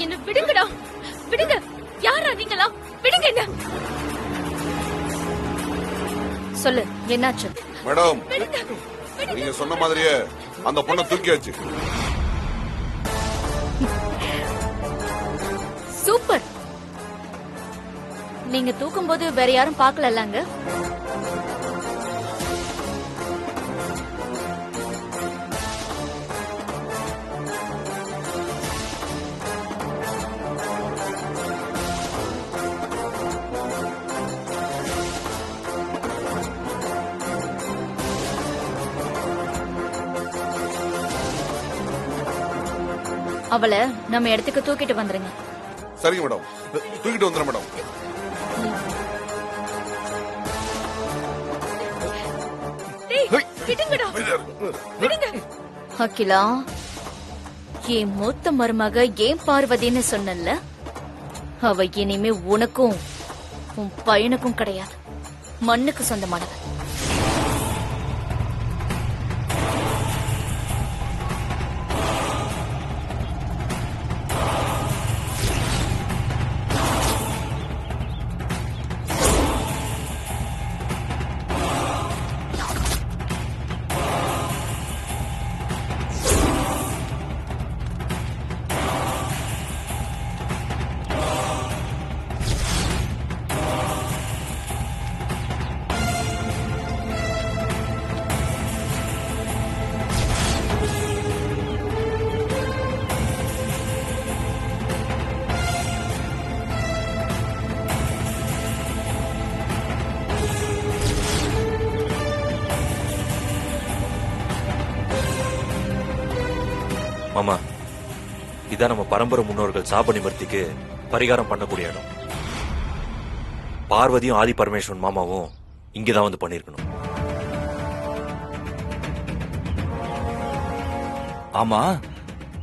என்ன விடுங்கடா, விடுங்க. யாரா நீங்களா? விடுங்க என்ன. சொல்லு, என்னாச்சு? மேடம், நீங்க சொன்ன மாதிரியே அந்த பொண்ணை தூக்கியாச்சு. சூப்பர். நீங்க தூக்கும்போது வேற யாரும் பாக்கலங்க? அவளை நம்ம இடத்துக்கு தூக்கிட்டு வந்துருங்க. சரிங்க மேடம், தூக்கிட்டு வந்துடுறேன் மேடம். அகிலா, என் மூத்த மருமக ஏன் பார்வதின்னு சொன்னல, அவ இனிமே உனக்கும் உன் பையனுக்கும் கிடையாது, மண்ணுக்கு சொந்தமானவ. மாமா, இதான் நம்ம பரம்பரை முன்னோர்கள் சாப நிவர்த்திக்கு பரிகாரம் பண்ணக்கூடிய இடம். பார்வதியும் ஆதி பரமேஸ்வரன் மாமாவும் இங்கதான் வந்து பண்ணிருக்கணும். ஆமா,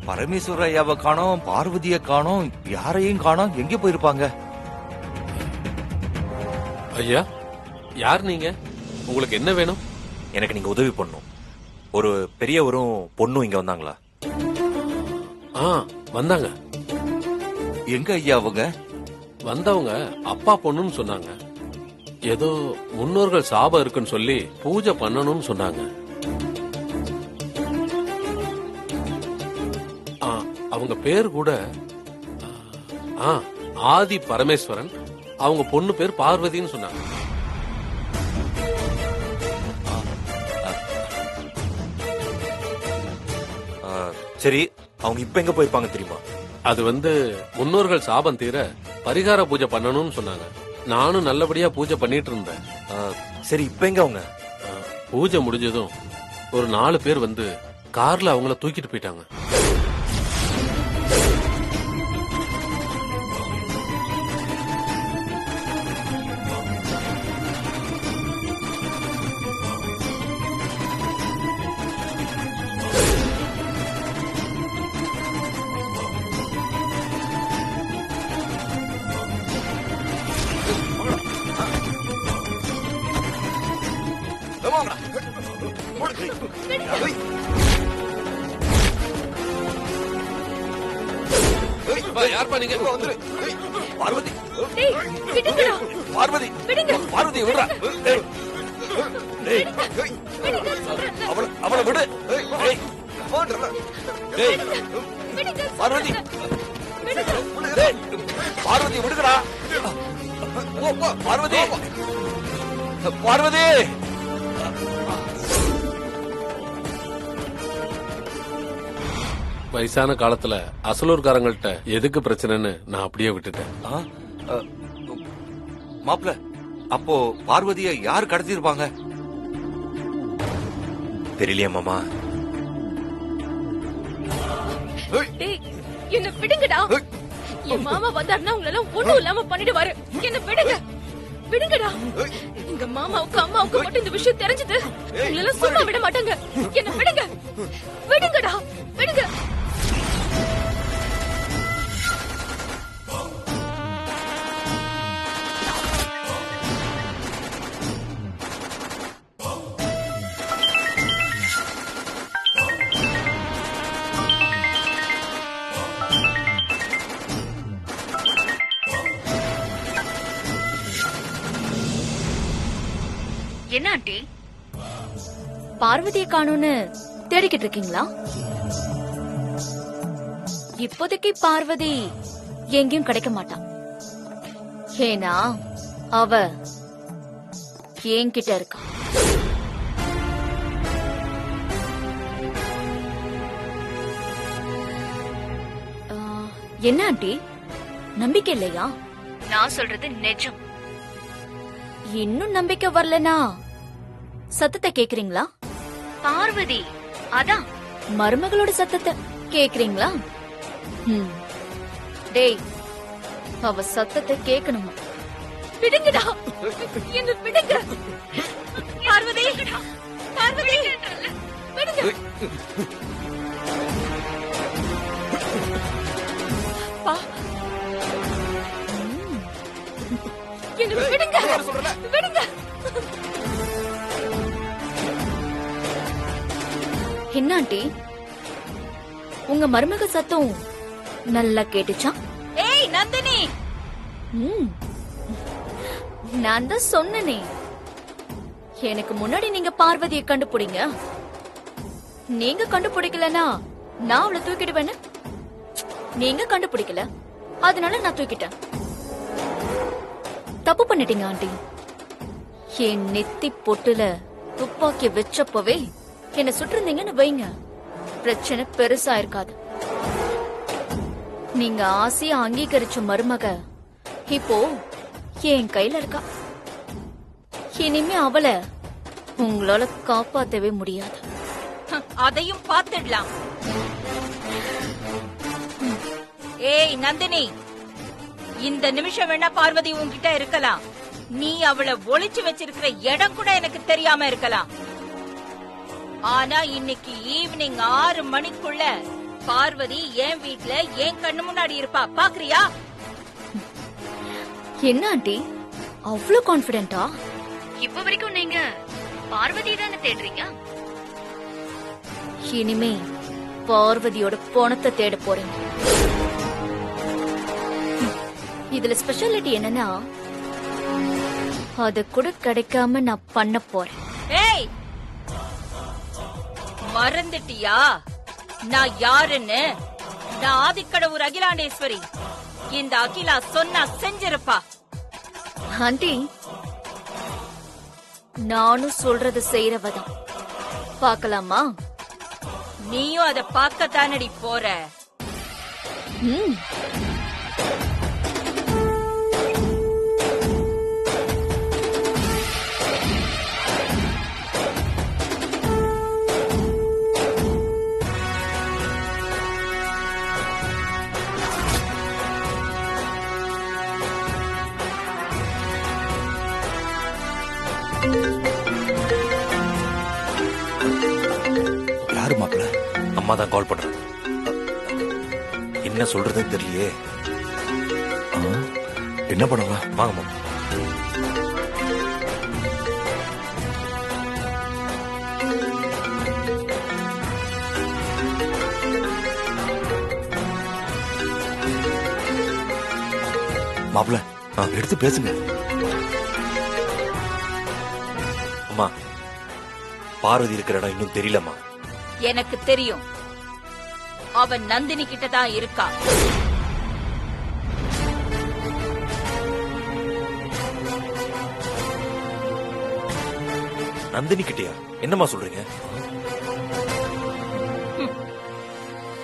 பரமேஸ்வர ஐயாவை காணோம், பார்வதிய காணோம், யாரையும் காணோம். எங்க போயிருப்பாங்க? ஐயா, யார் நீங்க? உங்களுக்கு என்ன வேணும்? எனக்கு நீங்க உதவி பண்ணும். ஒரு பெரியவரும் பொண்ணும் இங்க வந்தாங்களா? வந்தாங்க. எங்க ஐயா அவங்க? வந்தவங்க அப்பா பொண்ணுன்னு சொன்னாங்க. ஏதோ முன்னோர்கள் சாபம் இருக்குன்னு சொல்லி பூஜை பண்ணணும்னு சொன்னாங்க. அவங்க பேர் கூட ஆதி பரமேஸ்வரன், அவங்க பொண்ணு பேர் பார்வதின்னு சொன்னாங்க. சரி, அவங்க இப்ப எங்க போயிருப்பாங்க தெரியுமா? அது முன்னோர்கள் சாபம் தீர பரிகார பூஜை பண்ணணும்னு சொன்னாங்க. நானும் நல்லபடியா பூஜை பண்ணிட்டு இருந்தேன். சரி, இப்ப எங்க அவங்க? பூஜை முடிஞ்சதும் ஒரு 4 பேர் கார்ல அவங்கள தூக்கிட்டு போயிட்டாங்க. யார் பண்ணீங்க? பார்வதி, பார்வதி, பார்வதி விடுறா. அவளை விடு. பார்வதி, பார்வதி விடுகிறா. பார்வதி, பார்வதி. வயசான காலத்துல அசலூர்காரங்கள்ட்ட எதுக்கு பிரச்சனைன்னு நான் அப்படியே விட்டுட்டேன். மாப்ள, அப்போ பார்வதிய யார் கடத்திருப்பாங்க? தெரியலையா மாமா? என்ன விடுங்கடா. என் மாமா வந்தாருன்னா உங்களை ஒண்ணும் இல்லாம பண்ணிடுவாரு. என்ன விடுங்க, விடுங்கடா. எங்க மாமாவுக்கு அம்மாவுக்கு மட்டும் இந்த விஷயம் தெரிஞ்சது உங்களை சும்மா விட மாட்டாங்க. என்ன விடுங்க, விடுங்கடா, விடுங்க. என்ன ஆண்டி பார்வதியை காணோன்னு தேடிக்கிட்டு இருக்கீங்களா? இப்போதைக்கு பார்வதி எங்கேயும் கிடைக்க மாட்டான். ஏன்னா அவ என்கிட்ட இருக்கா. என்ன ஆண்டி நம்பிக்கை இல்லையா? நான் சொல்றது நிஜம். இன்னும் நம்பிக்கை வரலனா சத்தத்தை கேக்குறீங்களா? பார்வதி அதான் மருமகளோட சத்தத்தை கேக்குறீங்களா? டேய் அவ சத்தத்தை கேட்கணுமா? விடுங்கடா, என்ன விடுங்க. பார்வதி, பார்வதி, விடுங்க. பா, என்ன விடுங்க, விடுங்க. என்ன ஆண்டி உங்க மருமக சத்தம் நல்லா கேட்டுச்சா? ஏய் நந்தினி, நான் தான் சொன்னனே எனக்கு முன்னாடி நீங்க பார்வதியை கண்டுபிடிங்க. நீங்க கண்டுபிடிக்கலனா நான் அவளை தூக்கிடுவேன்னு. நீங்க கண்டுபிடிக்கல, அதனால நான் தூக்கிட்டேன். தப்பு பண்ணிட்டீங்க ஆண்டி. என் நெத்தி பொட்டுல துப்பாக்கி வச்சப்பவே என்ன சுட்டிருந்தீங்கன்னு வைங்க, பிரச்சனை பெருசா இருக்காது. நீங்க ஆசையா அங்கீகரிச்ச மருமக இப்போ என் கையில இருக்கா. இனிமே அவளை உங்களால காப்பாத்தவே முடியாது. அதையும் பார்த்துடலாம். ஏய் நந்தினி, இந்த நிமிஷம் வேணா பார்வதி உன்கிட்ட இருக்கலாம். நீ அவளை ஒளிச்சு வச்சிருக்கிற இடம் கூட எனக்கு தெரியாம இருக்கலாம். ஆனா இன்னைக்கு ஈவினிங் 6 மணிக்குள்ள பார்வதி என் வீட்ல என் கண்ணு முன்னாடி இருப்பா. பாக்குறியா? என்ன ஆண்டி அவ்வளவு கான்பிடென்டா? இப்ப வரைக்கும் நீங்க பார்வதி தானே தேடுறீங்க. இனிமே பார்வதியோட பணத்தை தேட போறீங்க. இதுல ஸ்பெஷாலிட்டி என்னன்னா அது கூட கிடைக்காம நான் பண்ண போறேன். ஏய், மறந்துட்டியா நான் யாருன்னு? நான் ஆதிக்கடவுர் அகிலாண்டேஸ்வரி. இந்த அகிலா சொன்னா செஞ்சிருப்பா. ஆண்டி நானும் சொல்றது செய்யறவதான். பாக்கலாமா? நீயும் அத பாக்கத்தானடி போற. யாரு மாப்பிள்ள? அம்மா தான் கால் பண்றாங்க. என்ன சொல்றதுன்னு தெரியலையே. என்ன பண்ணலாம்? வாங்க மாமா. மாப்பிள்ள எடுத்து பேசுங்க. அம்மா, பார்வதி இருக்கிற இடம் இன்னும் தெரியலம்மா. எனக்கு தெரியும். அவன் நந்தினி கிட்ட தான் இருக்கா. நந்தினி கிட்டயா? என்னம்மா சொல்றீங்க?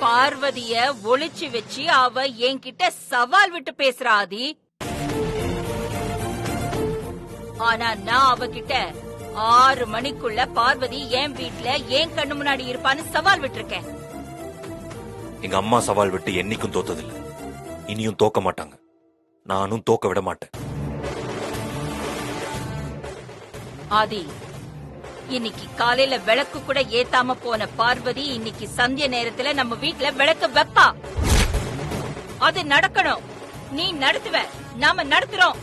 பார்வதிய ஒளிச்சு வச்சு அவ என்கிட்ட சவால் விட்டு பேசுறா ஆதி. ஆனா நான் அவகிட்ட 6 மணிக்குள்ள பார்வதி என் வீட்ல என் கண்ணு முன்னாடி இருப்பான்னு சவால் விட்டுருக்கேன். எங்க அம்மா சவால் விட்டு என்னைக்கும் தோத்ததில்லை, இனியும் தோக்க மாட்டாங்க. நானும் தோக்க விட மாட்டேன். ஆதி, இன்னைக்கு காலையில விளக்கு கூட ஏத்தாம போன பார்வதி இன்னைக்கு சந்திய நேரத்துல நம்ம வீட்ல விளக்கு வைப்பா. அது நடக்கணும். நீ நடத்துவ, நாம நடத்துறோம்.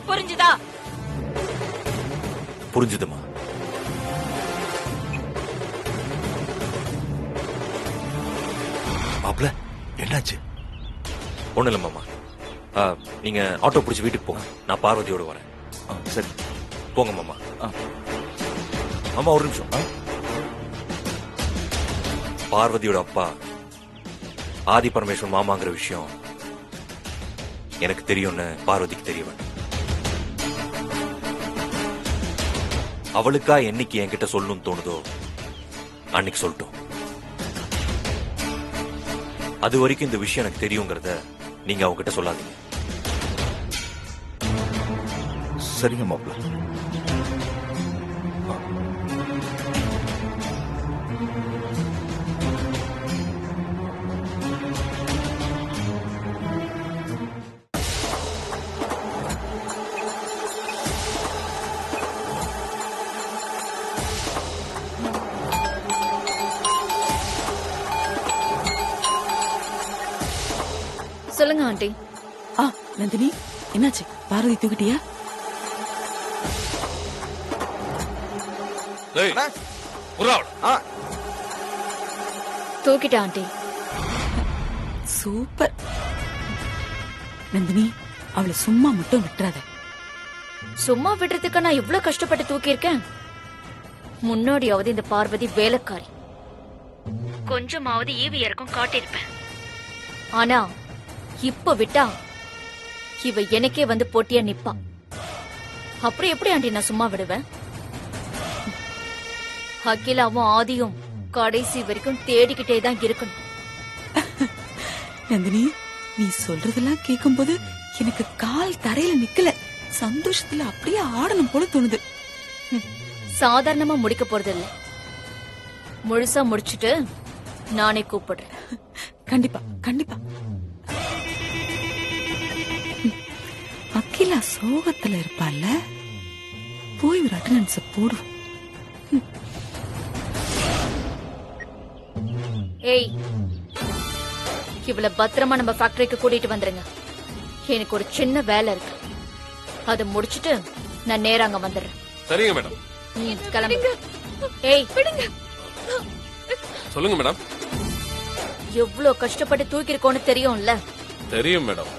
புரிஞ்சுதா? புரிஞ்சுதுமா. மாப்பிள்ள என்னாச்சு? ஒண்ணு இல்ல மாமா. நீங்க ஆட்டோ பிடிச்சி வீட்டுக்கு போங்க, நான் பார்வதியோட வரேன். சரி. போங்க மாமா. மாமா ஒரு நிமிஷம். பார்வதியோட அப்பா ஆதி பரமேஸ்வரன் மாமாங்கிற விஷயம் எனக்கு தெரியும்னு பார்வதிக்கு தெரிய வேண்டாம். அவளுக்கா என்னைக்கு என்கிட்ட சொல்லணும்னு தோணுதோ அன்னைக்கு சொல்லட்டும். அது வரைக்கும் இந்த விஷயம் எனக்கு தெரியுங்கிறத நீங்க அவங்க கிட்ட சொல்லாதீங்க. சரிங்க மாப்பிள்ள. சொல்லுங்க ஆண்டி. நந்தினி, என்னாச்சு? பார்வதி தூக்கிட்டியா? தூக்கிட்டேன் ஆண்டி. சூப்பர். நந்தினி, அவளை சும்மா மட்டும் விட்டுறாத. சும்மா விடுறதுக்கு நான் இவ்ளோ கஷ்டப்பட்டு தூக்கியிருக்கேன். முன்னாடியாவது இந்த பார்வதி வேலைக்காரி, கொஞ்சமாவது ஈவி இறக்கம் காட்டியிருப்பேன். ஆனா இப்ப விட்டா இவ எனக்கே வந்து போட்டியா நிப்பா. அப்புறம் எப்படி ஆண்டி நான் சும்மா விடுவேன்? அகிலாவும் ஆதியும் கடைசி வரைக்கும் தேடிக்கிட்டே தான் இருக்கணும். நந்தினி, நீ சொல்றதெல்லாம் கேட்கும்போது எனக்கு கால் தரையில நிக்கல. சந்தோஷத்துல அப்படியே ஆடணும் போல தோணுது. சாதாரணமா முடிக்க போறது இல்ல, முழுசா முடிச்சிட்டு நானே கூப்பிடுறேன். கண்டிப்பா கண்டிப்பா. அகிலா சோகத்துல இருப்பால, போய் ஒரு அட்டெண்டன்ஸ் போடுவோம். ஏய், இவள பத்திரமா நம்ம ஃபேக்டரிக்கு கூட்டிட்டு வந்துருங்க. எனக்கு ஒரு சின்ன வேலை இருக்கு, அதை முடிச்சிட்டு நான் நேரா அங்க வந்துடுறேன். சரிங்க மேடம். கிளம்புங்க. ஏய் விடுங்க. சொல்லுங்க மேடம். எவ்வளவு கஷ்டப்பட்டு தூக்கிருக்கோன்னு தெரியும்ல? தெரியும் மேடம்.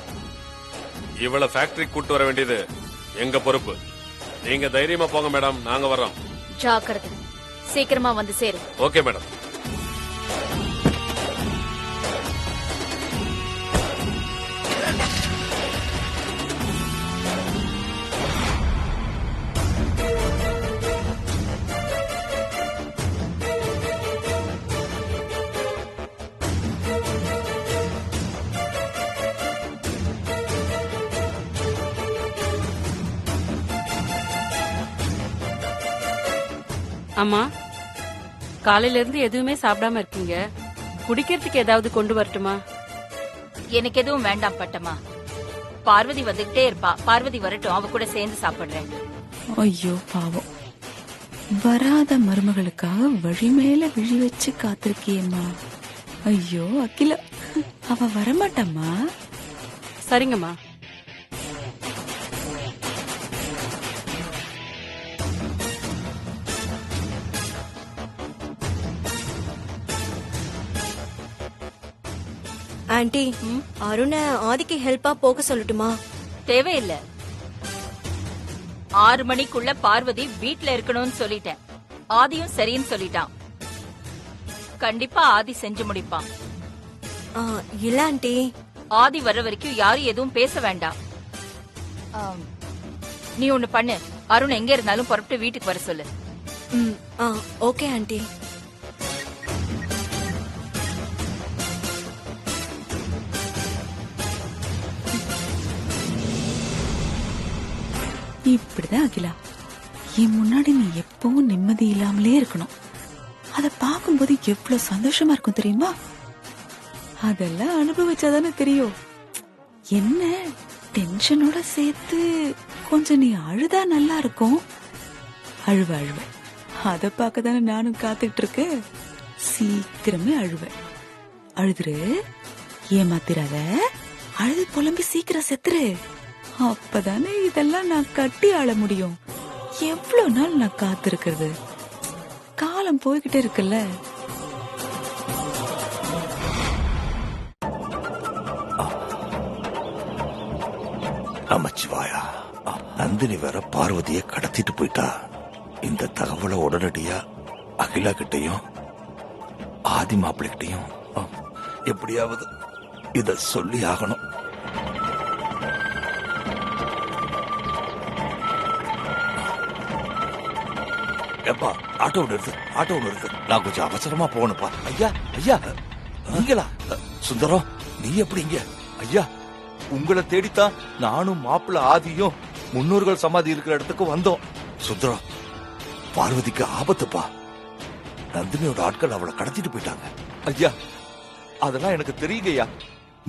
இவளை ஃபேக்டரிக்கு கூட்டு வர வேண்டியது எங்க பொறுப்பு. நீங்க தைரியமா போங்க மேடம், நாங்க வர்றோம். ஜாக்கிரதை, சீக்கிரமா வந்து சேரு. Okay madam. அம்மா, காலையில இருந்து எதுவுமே சாப்பிடாம இருக்கீங்க. குடிக்கிறதுக்கு ஏதாவது கொண்டு வரட்டுமா? எனக்கு எதுவும் வேண்டாம் பட்டமா. பார்வதி வந்துகிட்டே இருப்பா. பார்வதி வரட்டும், அவ கூட சேர்ந்து சாப்பிடுறேன். ஐயோ பாவம், வராத மருமகளுக்காக வழி மேல விழி வச்சு காத்திருக்கியம்மா. ஐயோ அகிலா, அவ வரமாட்டாம்மா. சரிங்கம்மா. ஆண்டி, அருண ஆதிக்கு ஹெல்ப்பா போக சொல்லட்டுமா? தேவையில்ல. 6 மணிக்குள்ள பார்வதி வீட்ல இருக்கணும்னு சொல்லிட்டேன். ஆதியும் சரின்னு சொல்லிட்டான். கண்டிப்பா ஆதி செஞ்சு முடிப்பான். இல்ல ஆண்டி, ஆதி வர்ற வரைக்கும் யாரும் எதுவும் பேச வேண்டாம். நீ ஒண்ணு பண்ணு, அருண் எங்க இருந்தாலும் புறப்பட்டு வீட்டுக்கு வர சொல்லு. Okay aunty. இப்படிதான் அகிலா, என் முன்னாடி நீ எப்பவும் நிம்மதி இல்லாமலே இருக்கணும். அத பாக்கும்போது எவ்வளவு சந்தோஷமா இருக்கும் தெரியுமா? அதெல்லாம் அனுபவிச்சாதானே தெரியும். என்ன டென்ஷனோட சேர்த்து கொஞ்சம் நீ அழுதா நல்லா இருக்கும். அழுவ அழுவ அத பாக்கதானே நானும் காத்துட்டு இருக்கேன். சீக்கிரமே அழுவேன். அழுதுரு, ஏமாத்திராத. அழுது புலம்பி சீக்கிரம் செத்துரு. அப்பதானே இதெல்லாம் நான் கட்டி ஆள முடியும். எவ்வளவு நாள் நான் காத்திருக்கிறது. காலம் போய்கிட்டே இருக்குல்ல. நமச்சிவாயா, நந்தினி வேற பார்வதியை கடத்திட்டு போயிட்டா. இந்த தகவலை உடனடியா அகிலா கிட்டையும் ஆதி மாப்பிள்ளைகிட்டையும் எப்படியாவது இத சொல்லி ஆகணும். எப்பா ஆட்டோ நிறுத்து, ஆட்டோ நிறுத்து. நான் கொஞ்சம் அவசரமா போகணும்ப்பா. ஐயா ஐயா நீங்களா? சுந்தரம் நீ எப்படி இங்க? ஐயா உங்களை தேடித்தான் நானும் மாப்பிள்ள ஆதியும் முன்னோர்கள் சமாதி இருக்கிற இடத்துக்கு வந்தோம். சுந்தரம், பார்வதிக்கு ஆபத்துப்பா. நந்தினியோட ஆட்கள் அவளை கடத்திட்டு போயிட்டாங்க. ஐயா அதெல்லாம் எனக்கு தெரியுங்கய்யா,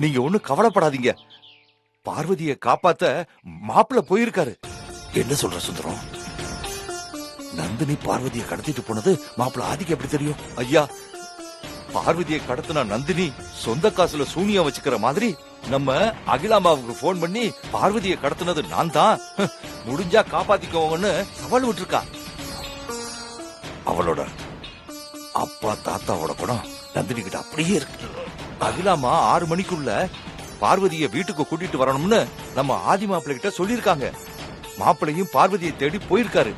நீங்க ஒண்ணும் கவலைப்படாதீங்க. பார்வதியை காப்பாத்த மாப்பிள்ள போயிருக்காரு. என்ன சொல்ற சுந்தரம்? நந்தினி பார்வதியை கடத்திட்டு போனது மாப்பிள்ள ஆதிக்கு எப்படி தெரியும்? ஐயா பார்வதியை கடத்தின நந்தினி சொந்த காசுல சூனியம் வச்சுக்கிற மாதிரி நம்ம அகிலாமாவுக்கு போன் பண்ணி பார்வதியை கடத்தினது நான் தான், முடிஞ்சா காப்பாத்திக்கோங்கன்னு சவால் விட்டுருக்கா. அவளோட அப்பா தாத்தாவோட குணம் நந்தினி கிட்ட அப்படியே இருக்கு. அகிலாமா 6 மணிக்குள்ள பார்வதியை வீட்டுக்கு கூட்டிட்டு வரணும்னு நம்ம ஆதி மாப்பிள்ளை கிட்ட சொல்லிருக்காங்க. மாப்பிள்ளையும் பார்வதியை தேடி போயிருக்காரு.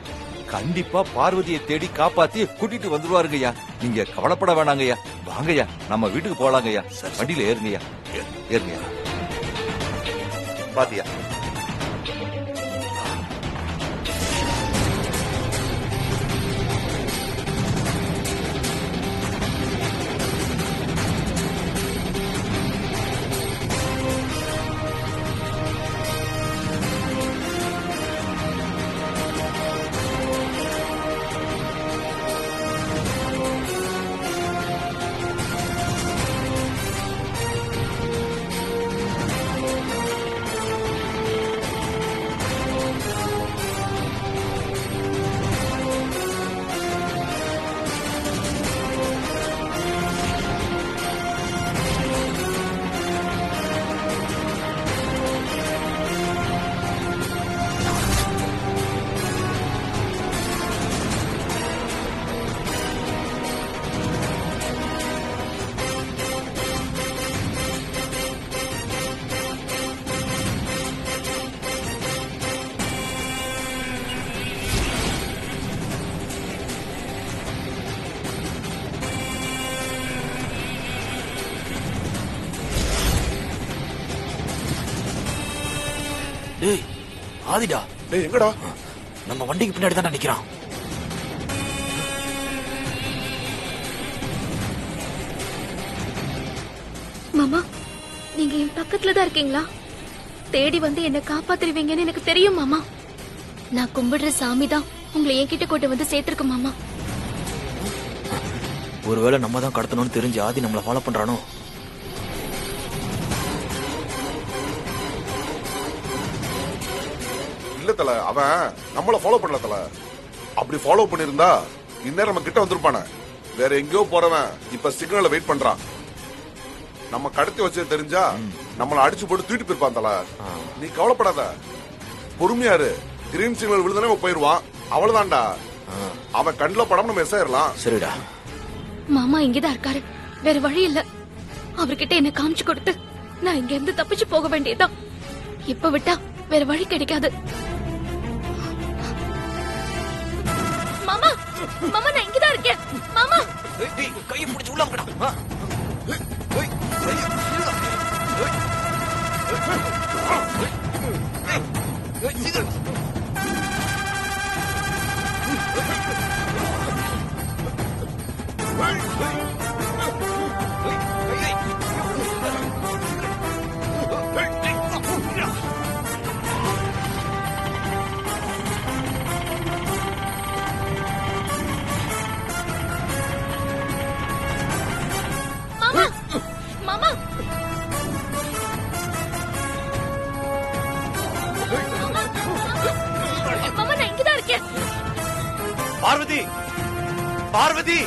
கண்டிப்பா பார்வதியை தேடி காப்பாத்தி கூட்டிட்டு வந்துருவாருங்கய்யா. நீங்க கவலைப்பட வேணாங்கய்யா. வாங்கய்யா நம்ம வீட்டுக்கு போலாங்கய்யா. வண்டியில ஏறுங்கய்யா, ஏறுங்கய்யா. பாத்தியா டேய் ஆதிடா. டேய் எங்கடா? நம்ம வண்டிக்கு பின்னாடி தான் நிக்கிறான். மாமா நீங்க என் பக்கத்துல தான் இருக்கீங்களா? தேடி வந்து என்ன காப்பாத்துருவீங்கன்னு எனக்கு தெரியும் மாமா. நான் கும்பிடுற சாமி தான் உங்களை என்கிட்ட கொண்டு வந்து சேர்த்திருக்கு மாமா. ஒருவேளை நம்ம தான் கடத்தணும்னு தெரிஞ்சு ஆதி நம்மள ஃபாலோ பண்றானோ? இல்ல தல, அவன் நம்மள ஃபாலோ பண்ணல தல. அப்படி ஃபாலோ பண்ணிருந்தா இந்நேரம் நம்ம கிட்ட வந்திருப்பானே. வேற எங்கேயோ போறவன் இப்ப சிக்னல்ல வெயிட் பண்றான். நம்ம கடத்தி வச்சது தெரிஞ்சா நம்மள அடிச்சு போட்டு தூக்கிட்டு போயிருப்பான் தல. நீ கவலைப்படாத, பொறுமையா இரு. கிரீன் சிக்னல் விழுந்தனே போயிருவான், அவ்வளவுதான்டா. அவன் கண்ணுல படம் நம்ம எஸ் ஆயிரலாம். சரிடா. மாமா இங்கதான் இருக்காரு, வேற வழி இல்ல. அவர்கிட்ட என்ன காமிச்சு கொடுத்து நான் இங்க இருந்து தப்பிச்சு போக வேண்டியதுதான். இப்ப விட்டா வேற வழி கிடைக்காது. மாமா மாமா நான் இங்கதான் இருக்கேன் மாமா. கையை பிடிச்சு உள்ள வைக்கடா. மாமா மாமா நான் இங்கதான் இருக்கேன். பார்வதி, பார்வதி